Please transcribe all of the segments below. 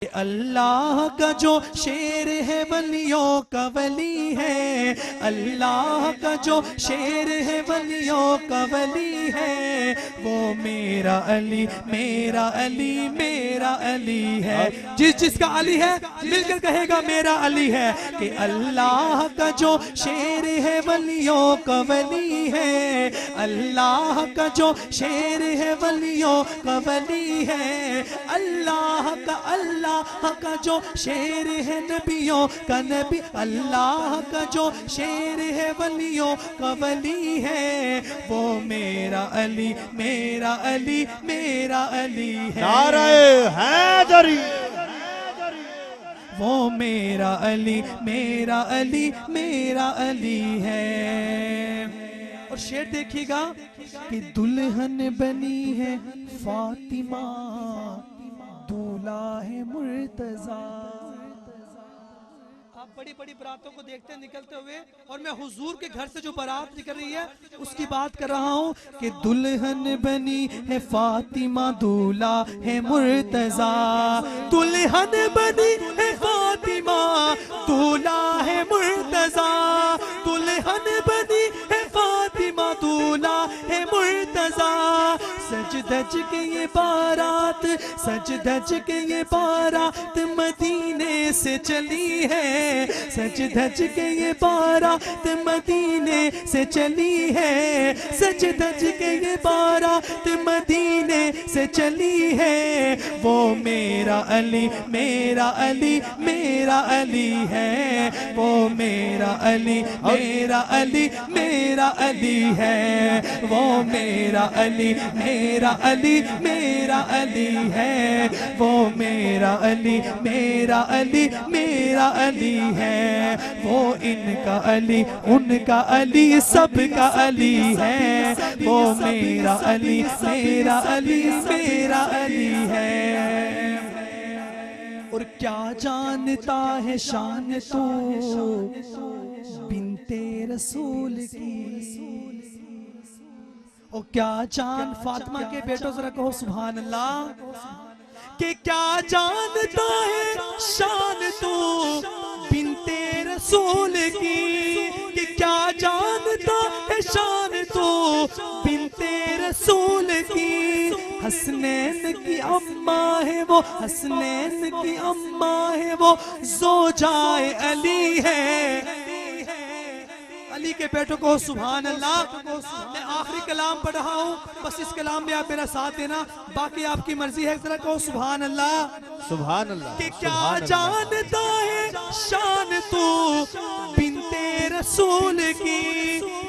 अल्लाह का जो शेर है वलियों का वली है, अल्लाह का जो शेर है वलियों का वली है, वो मेरा अली मेरा अली मेरा अली है। जिसका अली है मिलकर कहेगा मेरा अली है। कि अल्लाह का जो शेर है वलियों का वली है, अल्लाह का जो शेर है वलियों का वली है, अल्लाह का जो शेर है नबियों का नबी, अल्लाह का जो शेर है वलियों का वली है, वो मेरा अली मेरा अली मेरा अली है। नारे हैदरी, वो मेरा अली मेरा अली मेरा अली है। और शेर देखिएगा कि दुल्हन बनी है फातिमा, दूल्हा है मुर्तजा। आप बड़ी बड़ी बारातों को देखते हैं निकलते हुए, और मैं हुजूर के घर से जो बारात निकल रही है उसकी बात कर रहा हूँ कि दुल्हन बनी है फातिमा, दूल्हा है मुर्तजा। दुल्हन बनी है फातिमा, दूल्हा है मुर्तजा। दुल्हन बनी है फातिमा, दूल्हा है मुर्तजा। सज धज के ये बारात, सज धज के ये बारात मदीने से चली है, सज धज के ये बारात मदीने से चली है, सज धज के ये बारात मदीने से चली है। वो मेरा अली मेरा अली मेरा अली है, वो मेरा अली मेरा अली मेरा अली है, वो मेरा अली मेरा अली मेरा अली है, वो मेरा अली मेरा अली मेरा अली है। वो इनका अली उनका अली सबका अली है, वो मेरा अली मेरा अली मेरा अली है। और क्या जानता है शान तू बिनते रसूल की, और क्या जान फातिमा के बेटों जरा कहो सुभान अल्लाह। कि क्या जानता है शान तू बिनते रसूल की, कि क्या जानता है शान तू बिनते रसूल की। हसनैन की अम्मा है वो, हसनैन की अम्मा है वो, ज़ौजाए अली है। अली के बेटों को सुभान अल्लाह। मैं आखिरी कलाम पढ़ रहा हूँ, बस इस कलाम में आप मेरा साथ देना, बाकी आपकी मर्जी है। जरा कहो सुभान अल्लाह सुभान अल्लाह। कि क्या जानता है शान तू बिनते रसूल की।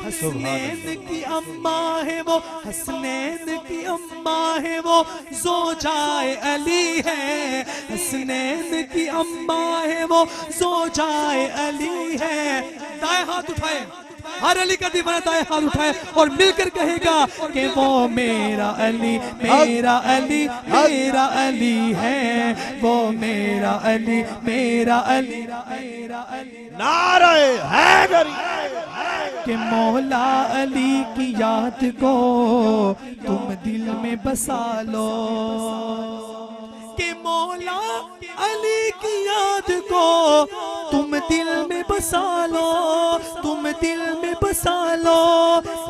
हसनैन की अम्मा है वो, हसनैन की अम्मा है वो, ज़ौजाए अली है। हसनैन की अम्मा है वो, ज़ौजाए अली है। दाएं हाथ उठाए, हर अली का दीवाना दाएं हाथ उठाए और मिलकर कहेगा कि वो मेरा अली मेरा अली मेरा अली है, वो मेरा अली मेरा अली मेरा अली। नारे हैदरी, कि मौला अली की याद को तुम दिल में बसा लो, कि मौला अली की याद को तुम दिल में बसा लो, तुम दिल में बसा लो।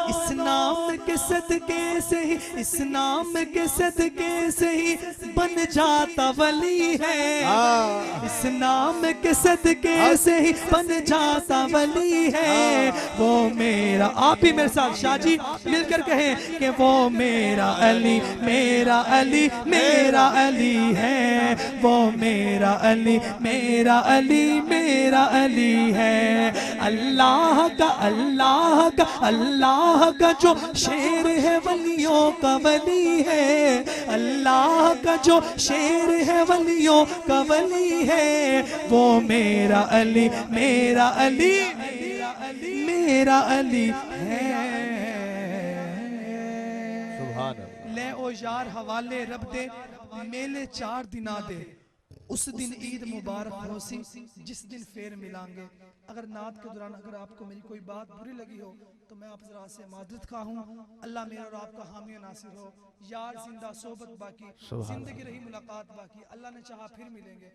इस नाम के सदके से ही, इस नाम के सदके से ही बन जाता वली है। इस नाम के सदके से ही बन जाता वली है। वो मेरा, आप भी मेरे साथ शाहजी मिलकर कहें कि वो मेरा अली मेरा अली मेरा अली है, वो मेरा अली मेरा अली मेरा अली है। अल्लाह का अल्लाह का अल्लाह का जो शेर है वलियों का वली है, अल्लाह का जो शेर है वलियों का वली है, वो मेरा अली मेरा अली मेरा अली है। सुभान अल्लाह। ले ओ यार हवाले रब दे मेले 4 दिना दे, उस दिन ईद मुबारक होसी जिस दिन फेर मिलांगे। अगर नात के दौरान अगर आपको मेरी कोई बात बुरी लगी हो तो मैं आप ज़रा से मादरत खा हूँ। अल्लाह मेरा और आपका हामी और नासिर हो। यार जिंदा सोबत बाकी, जिंदगी रही मुलाकात बाकी। अल्लाह ने चाहा फिर मिलेंगे।